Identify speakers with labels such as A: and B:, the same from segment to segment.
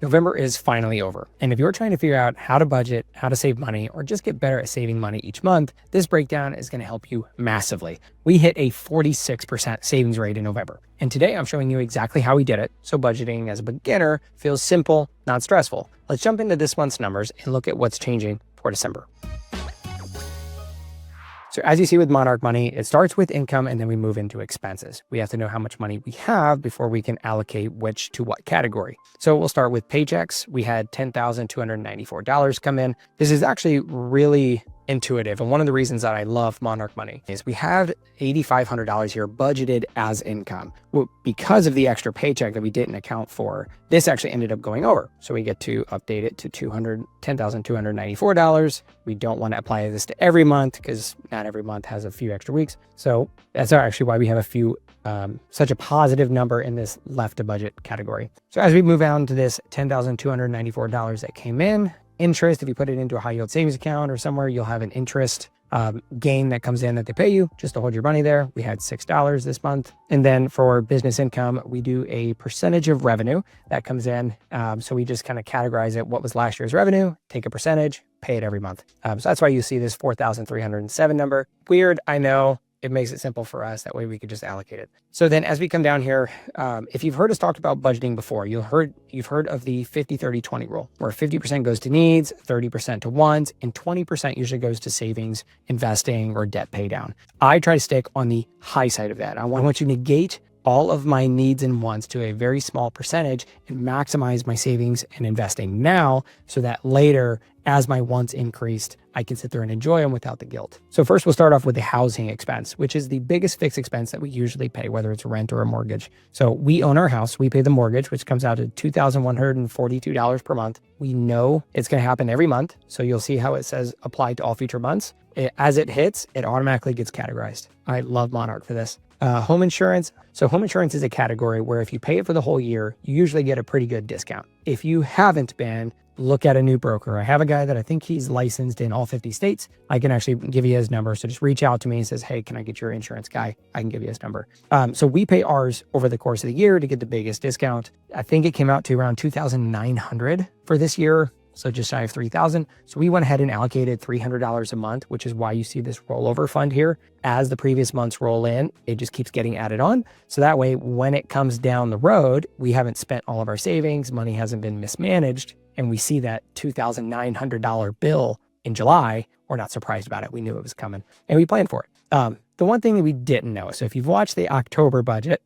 A: November is finally over. And if you're trying to figure out how to budget, how to save money, or just get better at saving money each month, this breakdown is going to help you massively. We hit a 46% savings rate in November. And today I'm showing you exactly how we did it. So budgeting as a beginner feels simple, not stressful. Let's jump into this month's numbers and look at what's changing for December. So as you see with Monarch Money, it starts with income and then we move into expenses. We have to know how much money we have before we can allocate which to what category. So we'll start with paychecks. We had $10,294 come in. This is actually really intuitive. And one of the reasons that I love Monarch Money is we have $8,500 here budgeted as income. Well, because of the extra paycheck that we didn't account for, this actually ended up going over. So we get to update it to $10,294. We don't want to apply this to every month because not every month has a few extra weeks. So that's actually why we have such a positive number in this left to budget category. So as we move on to this $10,294 that came in, interest, if you put it into a high yield savings account or somewhere, you'll have an interest gain that comes in that they pay you just to hold your money there. We had $6 this month. And then for business income, we do a percentage of revenue that comes in. So we just kind of categorize it. What was last year's revenue? Take a percentage, pay it every month. So that's why you see this 4,307 number. Weird, I know. It makes it simple for us. That way we could just allocate it. So then as we come down here, if you've heard us talk about budgeting before, you've heard of the 50-30-20 rule, where 50% goes to needs, 30% to wants, and 20% usually goes to savings, investing, or debt pay down. I try to stick on the high side of that. I want you to negate all of my needs and wants to a very small percentage and maximize my savings and investing now so that later, as my wants increased, I can sit there and enjoy them without the guilt. So first we'll start off with the housing expense, which is the biggest fixed expense that we usually pay, whether it's rent or a mortgage. So we own our house, we pay the mortgage, which comes out to $2,142 per month. We know it's going to happen every month. So you'll see how it says applied to all future months. As it hits, it automatically gets categorized. I love Monarch for this. Home insurance. So home insurance is a category where if you pay it for the whole year, you usually get a pretty good discount. If you haven't been, look at a new broker. I have a guy that I think he's licensed in all 50 states. I can actually give you his number. So just reach out to me and says, hey, can I get your insurance guy? I can give you his number. So we pay ours over the course of the year to get the biggest discount. I think it came out to around $2,900 for this year. So just shy of $3,000. So we went ahead and allocated $300 a month, which is why you see this rollover fund here. As the previous months roll in, it just keeps getting added on. So that way, when it comes down the road, we haven't spent all of our savings, money hasn't been mismanaged, and we see that $2,900 bill in July, we're not surprised about it. We knew it was coming and we planned for it. The one thing that we didn't know, so if you've watched the October budget,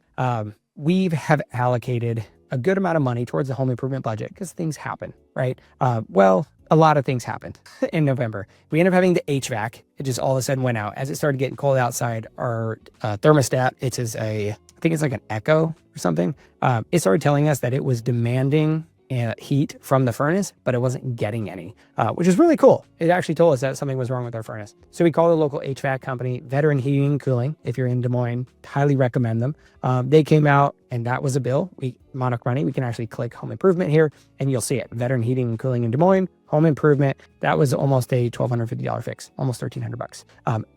A: we have allocated a good amount of money towards the home improvement budget because things happen, right? Well, a lot of things happened in November. We ended up having the HVAC. It just all of a sudden went out. As it started getting cold outside, our thermostat, I think it's like an Echo or something. It started telling us that it was demanding heat from the furnace, but it wasn't getting any, which is really cool. It actually told us that something was wrong with our furnace. So we called the local HVAC company, Veteran Heating and Cooling. If you're in Des Moines, highly recommend them. They came out and that was a bill. Monarch Money, we can actually click home improvement here and you'll see it. Veteran Heating and Cooling in Des Moines, home improvement. That was almost a $1,250 fix, almost $1,300.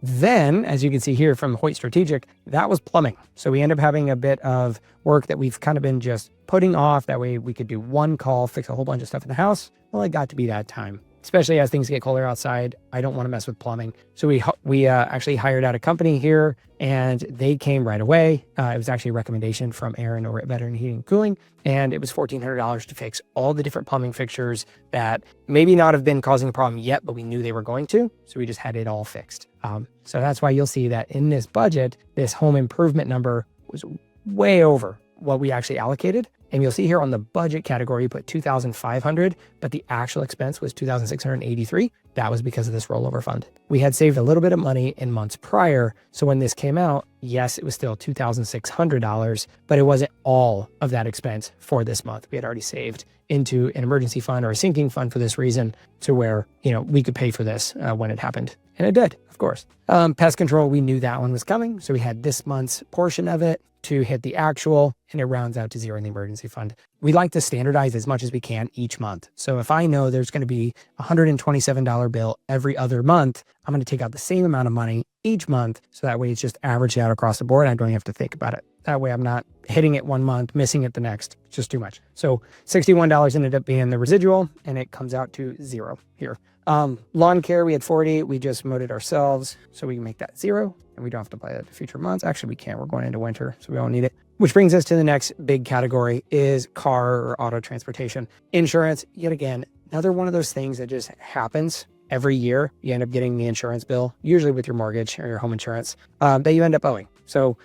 A: Then, as you can see here from Hoyt Strategic, that was plumbing. So we end up having a bit of work that we've kind of been just putting off. That way we could do one call, fix a whole bunch of stuff in the house. Well, it got to be that time. Especially as things get colder outside, I don't want to mess with plumbing. So we actually hired out a company here and they came right away. It was actually a recommendation from Aaron over at Veteran Heating and Cooling. And it was $1,400 to fix all the different plumbing fixtures that maybe not have been causing a problem yet, but we knew they were going to. So we just had it all fixed. So that's why you'll see that in this budget, this home improvement number was way over what we actually allocated. And you'll see here on the budget category, you put $2,500, but the actual expense was $2,683. That was because of this rollover fund. We had saved a little bit of money in months prior. So when this came out, yes, it was still $2,600, but it wasn't all of that expense for this month. We had already saved into an emergency fund or a sinking fund for this reason to where, we could pay for this when it happened. And it did, of course. Pest control, we knew that one was coming. So we had this month's portion of it to hit the actual, and it rounds out to zero in the emergency fund. We like to standardize as much as we can each month. So if I know there's going to be a $127 bill every other month, I'm going to take out the same amount of money each month. So that way it's just averaged out across the board. I don't even have to think about it. That way I'm not hitting it one month, missing it the next. It's just too much. So $61 ended up being the residual, and it comes out to 0 here. Lawn care, we had 40. We just mowed it ourselves, so we can make that 0, and we don't have to buy that to future months. Actually, we can't. We're going into winter, so we don't need it. Which brings us to the next big category is car or auto transportation. Insurance, yet again, another one of those things that just happens every year. You end up getting the insurance bill, usually with your mortgage or your home insurance, that you end up owing. So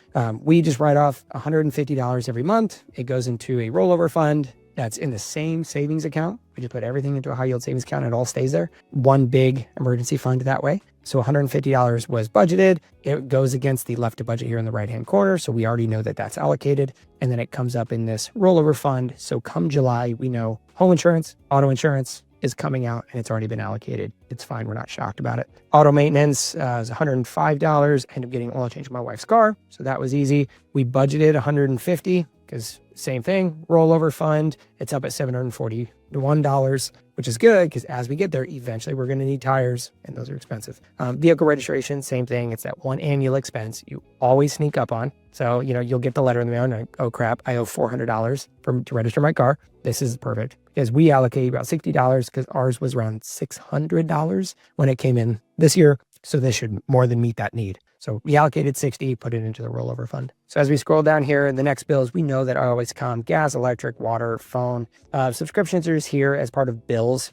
A: we just write off $150 every month. It goes into a rollover fund that's in the same savings account. We just put everything into a high yield savings account and it all stays there. One big emergency fund that way. So $150 was budgeted. It goes against the left to budget here in the right-hand corner. So we already know that that's allocated. And then it comes up in this rollover fund. So come July, we know home insurance, auto insurance is coming out and it's already been allocated. It's fine. We're not shocked about it. Auto maintenance is $105. End up getting oil change on my wife's car. So that was easy. We budgeted $150 because same thing, rollover fund. It's up at $741, which is good because as we get there, eventually we're going to need tires and those are expensive. Vehicle registration, same thing. It's that one annual expense you always sneak up on. So, you'll get the letter in the mail and like, oh crap, I owe $400 to register my car. This is perfect because we allocate about $60 because ours was around $600 when it came in this year. So this should more than meet that need. So we allocated 60, put it into the rollover fund. So as we scroll down here, the next bills, we know that always come gas, electric, water, phone. Subscriptions are just here as part of bills.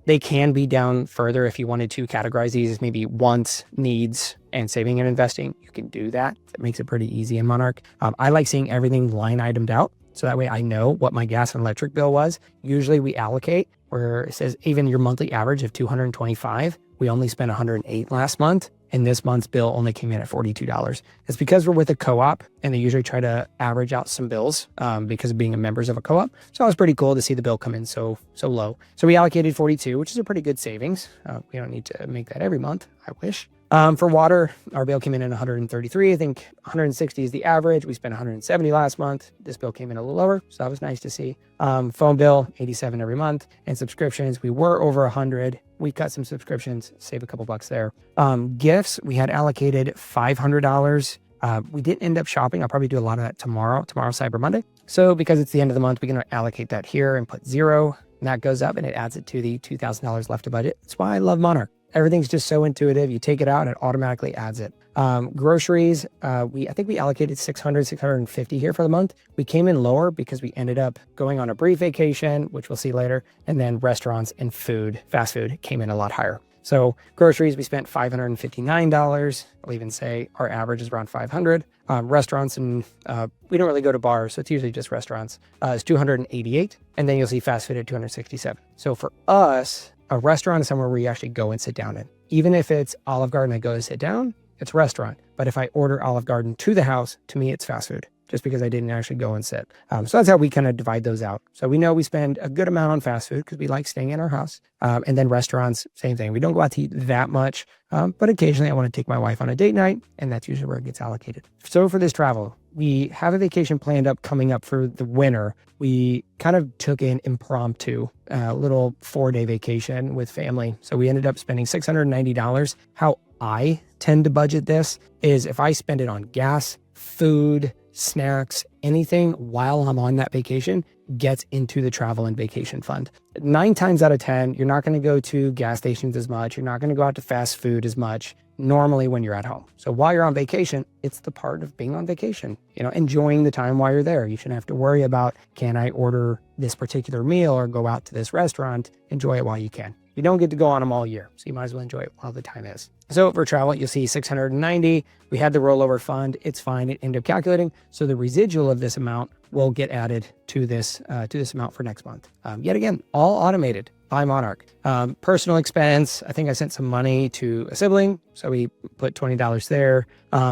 A: They can be down further if you wanted to categorize these as maybe wants, needs, and saving and investing. You can do that. It makes it pretty easy in Monarch. I like seeing everything line itemed out. So that way I know what my gas and electric bill was. Usually we allocate where it says even your monthly average of $225. We only spent $108 last month. And this month's bill only came in at $42. It's because we're with a co-op and they usually try to average out some bills because of being members of a co-op. So it was pretty cool to see the bill come in so low. So we allocated 42, which is a pretty good savings. We don't need to make that every month. I wish. For water, our bill came in at 133. I think 160 is the average. We spent 170 last month. This bill came in a little lower, so that was nice to see. Phone bill, 87 every month. And subscriptions, we were over 100. We cut some subscriptions, save a couple bucks there. Gifts, we had allocated $500. We didn't end up shopping. I'll probably do a lot of that tomorrow Cyber Monday. So because it's the end of the month, we're going to allocate that here and put 0. And that goes up and it adds it to the $2,000 left to budget. That's why I love Monarch. Everything's just so intuitive. You take it out and it automatically adds it. Groceries, I think we allocated $650 here for the month. We came in lower because we ended up going on a brief vacation, which we'll see later. And then restaurants and food, fast food came in a lot higher. So groceries, we spent $559. I'll even say our average is around $500. Restaurants, and we don't really go to bars, so it's usually just restaurants, is $288. And then you'll see fast food at $267. So for us, a restaurant is somewhere where you actually go and sit down in. Even if it's Olive Garden, I go to sit down, it's a restaurant. But if I order Olive Garden to the house, to me, it's fast food, just because I didn't actually go and sit. So that's how we kind of divide those out. So we know we spend a good amount on fast food because we like staying in our house. And then restaurants, same thing. We don't go out to eat that much, but occasionally I want to take my wife on a date night, and that's usually where it gets allocated. So for this travel, we have a vacation planned coming up for the winter. We kind of took an impromptu little 4-day vacation with family. So we ended up spending $690. How I tend to budget this is if I spend it on gas, food, snacks, anything while I'm on that vacation gets into the travel and vacation fund. 9 times out of 10, you're not going to go to gas stations as much. You're not going to go out to fast food as much normally when you're at home. So while you're on vacation, it's the part of being on vacation, enjoying the time while you're there. You shouldn't have to worry about, can I order this particular meal or go out to this restaurant? Enjoy it while you can. You don't get to go on them all year, so you might as well enjoy it while the time is. So for travel, you'll see $690. We had the rollover fund. It's fine. It ended up calculating. So the residual of this amount will get added to this amount for next month. Yet again, all automated by Monarch. Personal expense, I think I sent some money to a sibling, so we put $20 there.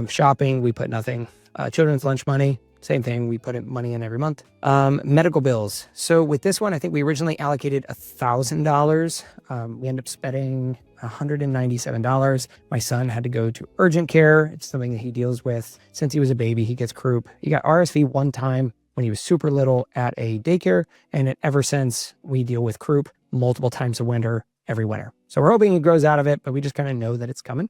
A: Shopping, we put nothing. Children's lunch money, same thing, we put money in every month. Medical bills. So with this one, I think we originally allocated $1,000. We ended up spending $197. My son had to go to urgent care. It's something that he deals with since he was a baby. He gets croup. He got RSV one time when he was super little at a daycare, and ever since we deal with croup multiple times a winter, every winter. So we're hoping it grows out of it, but we just kind of know that it's coming.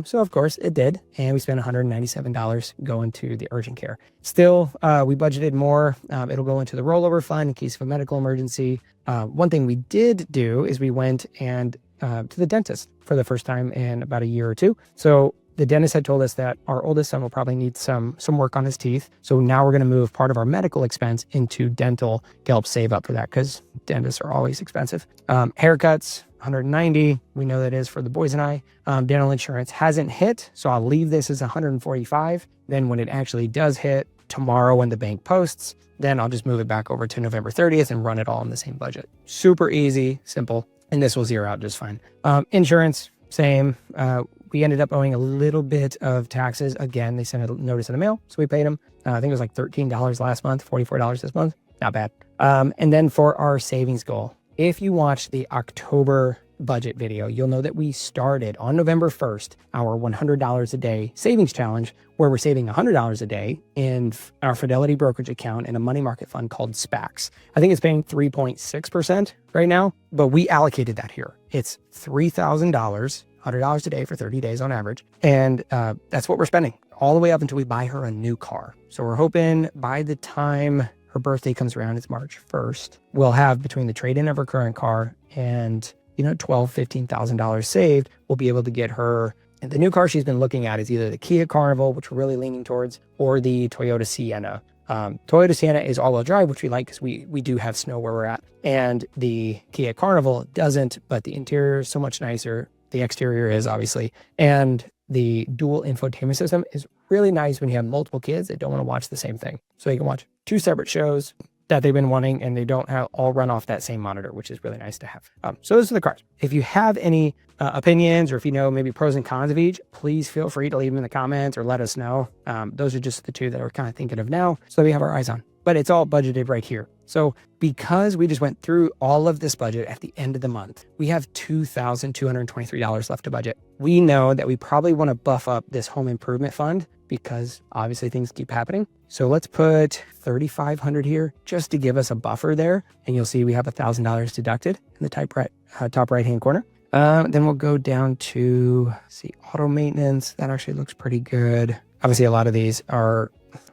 A: So of course it did. And we spent $197 going to the urgent care. Still, we budgeted more. It'll go into the rollover fund in case of a medical emergency. One thing we did do is we went and to the dentist for the first time in about a year or two. So the dentist had told us that our oldest son will probably need some work on his teeth. So now we're going to move part of our medical expense into dental to help save up for that, because dentists are always expensive. Haircuts, $190. We know that is for the boys and I. Dental insurance hasn't hit, so I'll leave this as $145. Then when it actually does hit tomorrow when the bank posts, then I'll just move it back over to November 30th and run it all in the same budget. Super easy, simple, and this will zero out just fine. Insurance, same. We ended up owing a little bit of taxes. Again, they sent a notice in the mail, so we paid them. I think it was like $13 last month, $44 this month. Not bad. And then for our savings goal, if you watch the October budget video, you'll know that we started on November 1st, our $100 a day savings challenge, where we're saving $100 a day in our Fidelity brokerage account in a money market fund called SPAX. I think it's paying 3.6% right now, but we allocated that here. It's $3,000, $100 a day for 30 days on average. And that's what we're spending all the way up until we buy her a new car. So we're hoping by the time her birthday comes around, it's March 1st, we'll have between the trade-in of her current car and $12,000, $15,000 saved, we'll be able to get her. And the new car she's been looking at is either the Kia Carnival, which we're really leaning towards, or the Toyota Sienna. Toyota Sienna is all-wheel drive, which we like because we do have snow where we're at. And the Kia Carnival doesn't, but the interior is so much nicer. The exterior is, obviously. And the dual infotainment system is really nice when you have multiple kids that don't want to watch the same thing. So you can watch two separate shows that they've been wanting, and they don't all run off that same monitor, which is really nice to have. So those are the cars. If you have any opinions, or if you know maybe pros and cons of each, please feel free to leave them in the comments or let us know. Those are just the two that we're kind of thinking of now, so that we have our eyes on. But it's all budgeted right here. So because we just went through all of this budget at the end of the month, we have $2,223 left to budget. We know that we probably want to buff up this home improvement fund because obviously things keep happening. So let's put $3,500 here just to give us a buffer there. And you'll see we have $1,000 deducted in the top right-hand corner. Then we'll go down to auto maintenance. That actually looks pretty good. Obviously a lot of these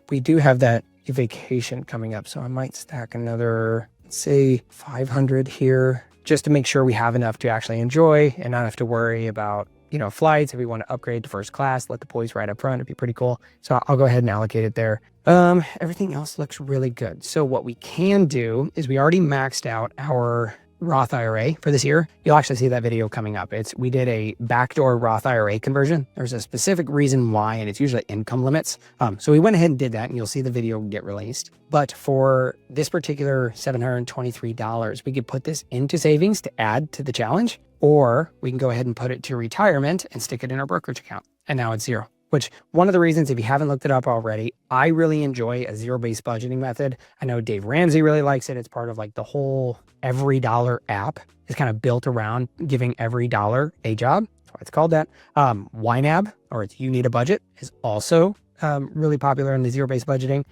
A: we do have that vacation coming up. So I might stack another, say, $500 here just to make sure we have enough to actually enjoy and not have to worry about, flights. If we want to upgrade to first class, let the boys ride up front, it'd be pretty cool. So I'll go ahead and allocate it there. Everything else looks really good. So what we can do is we already maxed out our Roth IRA for this year. You'll actually see that video coming up. We did a backdoor Roth IRA conversion. There's a specific reason why, and it's usually income limits. So we went ahead and did that, and you'll see the video get released. But for this particular $723, we could put this into savings to add to the challenge, or we can go ahead and put it to retirement and stick it in our brokerage account. And now it's zero. Which, one of the reasons, if you haven't looked it up already, I really enjoy a zero-based budgeting method. I know Dave Ramsey really likes it. It's part of like the whole Every Dollar app. It's kind of built around giving every dollar a job. That's why it's called that. YNAB, or it's You Need a Budget, is also really popular in the zero-based budgeting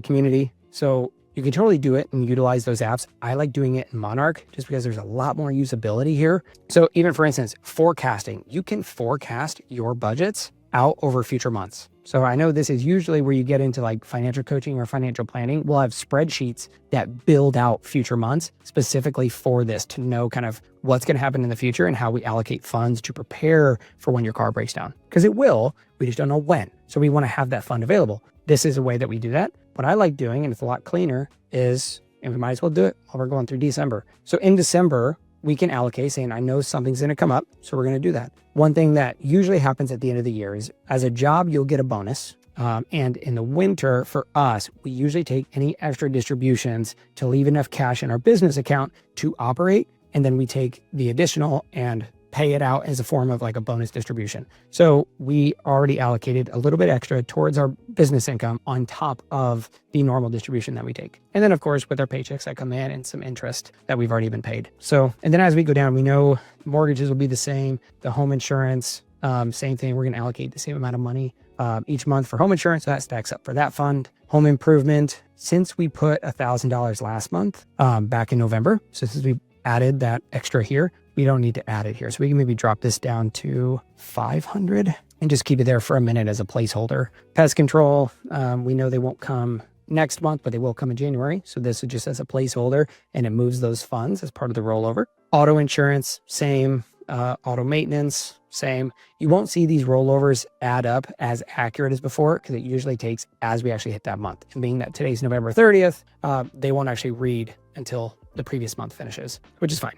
A: community. So you can totally do it and utilize those apps. I like doing it in Monarch just because there's a lot more usability here. So even, for instance, forecasting. You can forecast your budgets out over future months. So I know this is usually where you get into like financial coaching or financial planning. We'll have spreadsheets that build out future months specifically for this, to know kind of what's going to happen in the future and how we allocate funds to prepare for when your car breaks down. Because it will, we just don't know when. So we want to have that fund available. This is a way that we do that. What I like doing, and it's a lot cleaner, is, and we might as well do it while we're going through December. So in December, we can allocate, saying, I know something's going to come up, so we're going to do that. One thing that usually happens at the end of the year is, as a job, you'll get a bonus. And in the winter, for us, we usually take any extra distributions to leave enough cash in our business account to operate. And then we take the additional and pay it out as a form of like a bonus distribution. So we already allocated a little bit extra towards our business income on top of the normal distribution that we take. And then of course, with our paychecks that come in and some interest that we've already been paid. So, and then as we go down, we know mortgages will be the same, the home insurance, same thing. We're going to allocate the same amount of money each month for home insurance. So that stacks up for that fund. Home improvement, since we put $1,000 last month back in November, so since we added that extra here, we don't need to add it here. So we can maybe drop this down to 500 and just keep it there for a minute as a placeholder. Pest control, we know they won't come next month, but they will come in January. So this is just as a placeholder, and it moves those funds as part of the rollover. Auto insurance, same. Auto maintenance, same. You won't see these rollovers add up as accurate as before because it usually takes as we actually hit that month. And being that today's November 30th, they won't actually read until the previous month finishes, which is fine.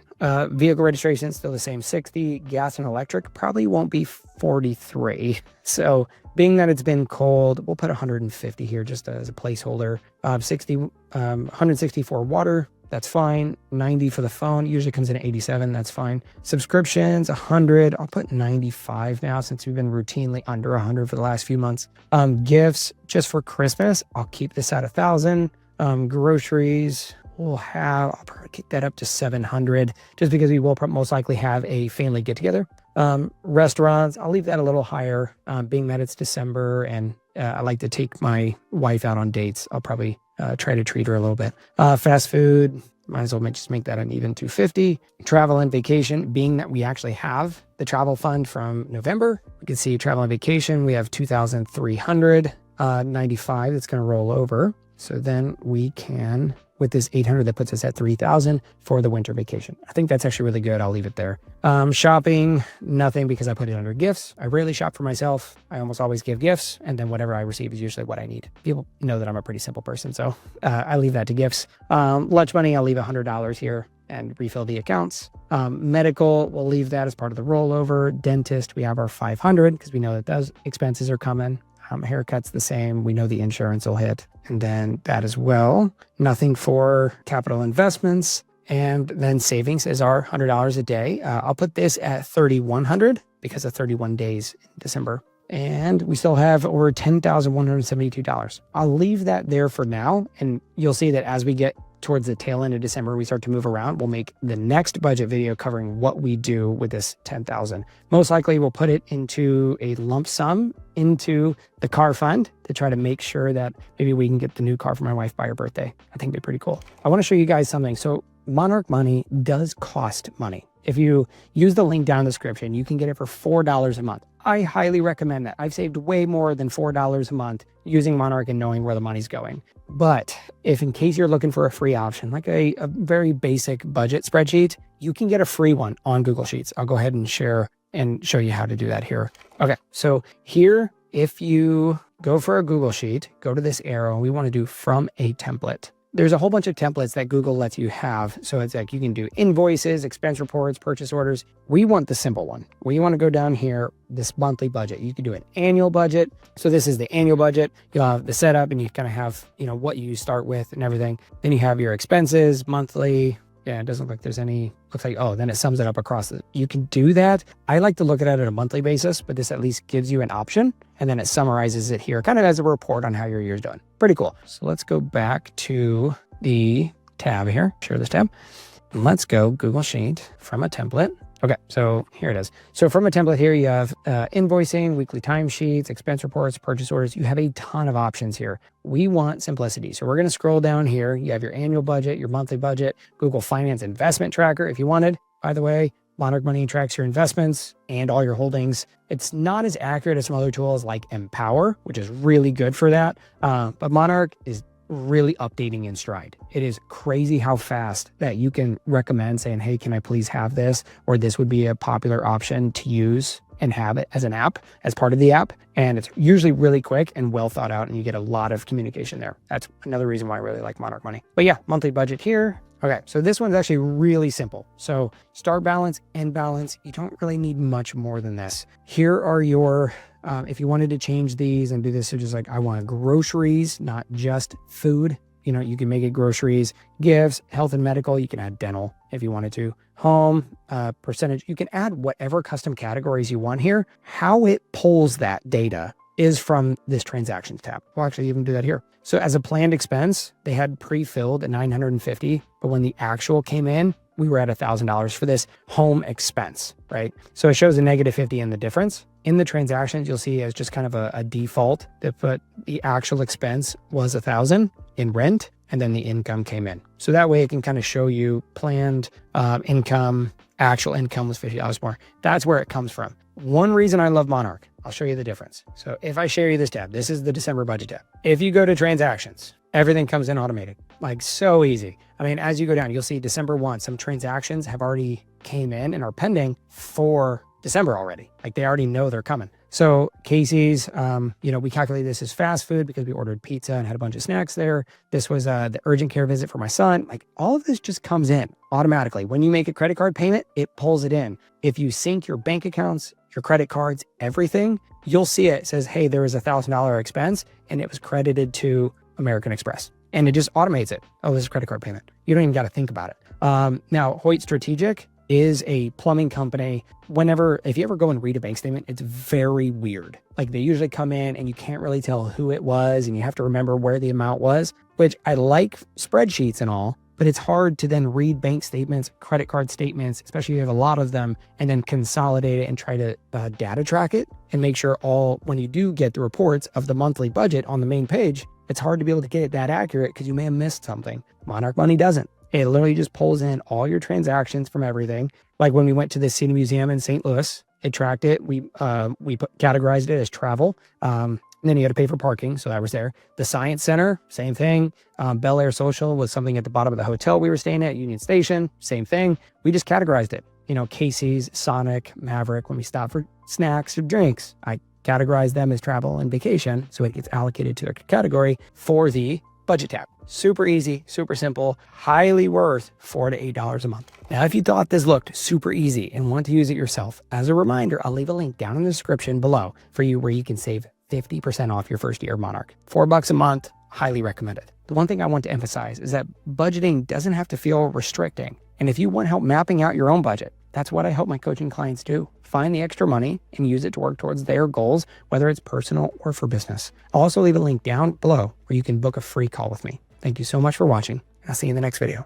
A: Vehicle registration, still the same 60. Gas and electric probably won't be 43. So being that it's been cold, we'll put 150 here just as a placeholder. 164 water. That's fine. 90 for the phone. Usually comes in at 87. That's fine. Subscriptions, 100. I'll put 95 now since we've been routinely under 100 for the last few months. Gifts, just for Christmas, I'll keep this at 1,000. Groceries, I'll probably kick that up to 700 just because we will most likely have a family get together. Restaurants, I'll leave that a little higher, being that it's December and I like to take my wife out on dates. I'll probably try to treat her a little bit. Fast food, might as well just make that an even 250. Travel and vacation, being that we actually have the travel fund from November, we can see travel and vacation, we have 2,395 that's going to roll over. So then we can, with this 800, that puts us at 3,000 for the winter vacation. I think that's actually really good. I'll leave it there. Shopping, nothing because I put it under gifts. I rarely shop for myself. I almost always give gifts, and then whatever I receive is usually what I need. People know that I'm a pretty simple person, so I leave that to gifts. Lunch money, I'll leave $100 here and refill the accounts. Medical, we'll leave that as part of the rollover. Dentist, we have our 500 because we know that those expenses are coming. Haircut's the same. We know the insurance will hit. And then that as well. Nothing for capital investments. And then savings is our $100 a day. I'll put this at 3,100 because of 31 days in December. And we still have over $10,172. I'll leave that there for now. And you'll see that as we get towards the tail end of December, we start to move around. We'll make the next budget video covering what we do with this 10,000. Most likely we'll put it into a lump sum into the car fund to try to make sure that maybe we can get the new car for my wife by her birthday. I think it'd be pretty cool. I want to show you guys something. So Monarch Money does cost money. If you use the link down in the description, you can get it for $4 a month. I highly recommend that. I've saved way more than $4 a month using Monarch and knowing where the money's going. But if in case you're looking for a free option, like a very basic budget spreadsheet, you can get a free one on Google Sheets. I'll go ahead and share and show you how to do that here. Okay, so here, if you go for a Google Sheet, go to this arrow, and we want to do from a template. There's a whole bunch of templates that Google lets you have. So it's like you can do invoices, expense reports, purchase orders. We want the simple one. We want to go down here, this monthly budget. You can do an annual budget. So this is the annual budget. You'll have the setup and you kind of have, what you start with and everything. Then you have your expenses monthly. Yeah, it doesn't look like there's any, looks like, then it sums it up across you can do that. I like to look at it on a monthly basis, but this at least gives you an option. And then it summarizes it here, kind of as a report on how your year's doing. Pretty cool. So let's go back to the tab here, share this tab. And let's go Google Sheet from a template. Okay, so here it is. So from a template here, you have invoicing, weekly timesheets, expense reports, purchase orders. You have a ton of options here. We want simplicity. So we're going to scroll down here. You have your annual budget, your monthly budget, Google Finance Investment Tracker if you wanted. By the way, Monarch Money tracks your investments and all your holdings. It's not as accurate as some other tools like Empower, which is really good for that. But Monarch is really updating in stride. It is crazy how fast that you can recommend saying, hey, can I please have this? Or this would be a popular option to use and have it as an app, as part of the app. And it's usually really quick and well thought out, and you get a lot of communication there. That's another reason why I really like Monarch Money. But yeah, monthly budget here. Okay, so this one's actually really simple. So start balance, end balance. You don't really need much more than this. Here are your, if you wanted to change these and do this, so just like I want groceries, not just food. You can make it groceries, gifts, health and medical. You can add dental if you wanted to. Home, percentage. You can add whatever custom categories you want here. How it pulls that data is from this transactions tab. We'll actually even do that here. So as a planned expense, they had pre-filled at $950, but when the actual came in, we were at $1,000 for this home expense, right? So it shows a -50 in the difference. In the transactions, you'll see as just kind of a default that put the actual expense was $1,000 in rent, and then the income came in. So that way it can kind of show you planned income, actual income was $50 more. That's where it comes from. One reason I love Monarch, I'll show you the difference. So if I share you this tab, this is the December budget tab. If you go to transactions, everything comes in automated, like so easy. I mean, as you go down, you'll see December 1, some transactions have already came in and are pending for December already. Like they already know they're coming. So Casey's, we calculated this as fast food because we ordered pizza and had a bunch of snacks there. This was the urgent care visit for my son. Like all of this just comes in automatically. When you make a credit card payment, it pulls it in. If you sync your bank accounts, your credit cards, everything, you'll see it says, hey, there was $1,000 expense and it was credited to American Express. And it just automates it. Oh, this is a credit card payment. You don't even got to think about it. Now, Hoyt Strategic is a plumbing company. If you ever go and read a bank statement, it's very weird. Like they usually come in and you can't really tell who it was and you have to remember where the amount was, which I like spreadsheets and all, but it's hard to then read bank statements, credit card statements, especially if you have a lot of them, and then consolidate it and try to data track it and make sure when you do get the reports of the monthly budget on the main page, it's hard to be able to get it that accurate because you may have missed something. Monarch Money doesn't. It literally just pulls in all your transactions from everything. Like when we went to the City Museum in St. Louis, it tracked it. We categorized it as travel. And then you had to pay for parking. So that was there. The Science Center, same thing. Bel Air Social was something at the bottom of the hotel we were staying at, Union Station, same thing. We just categorized it. Casey's, Sonic, Maverick, when we stopped for snacks or drinks, I categorized them as travel and vacation. So it gets allocated to a category for the budget tab. Super easy, super simple, highly worth $4 to $8 a month. Now, if you thought this looked super easy and want to use it yourself, as a reminder, I'll leave a link down in the description below for you where you can save 50% off your first year of Monarch. $4 a month, highly recommended. The one thing I want to emphasize is that budgeting doesn't have to feel restricting. And if you want help mapping out your own budget, that's what I help my coaching clients do. Find the extra money and use it to work towards their goals, whether it's personal or for business. I'll also leave a link down below where you can book a free call with me. Thank you so much for watching. I'll see you in the next video.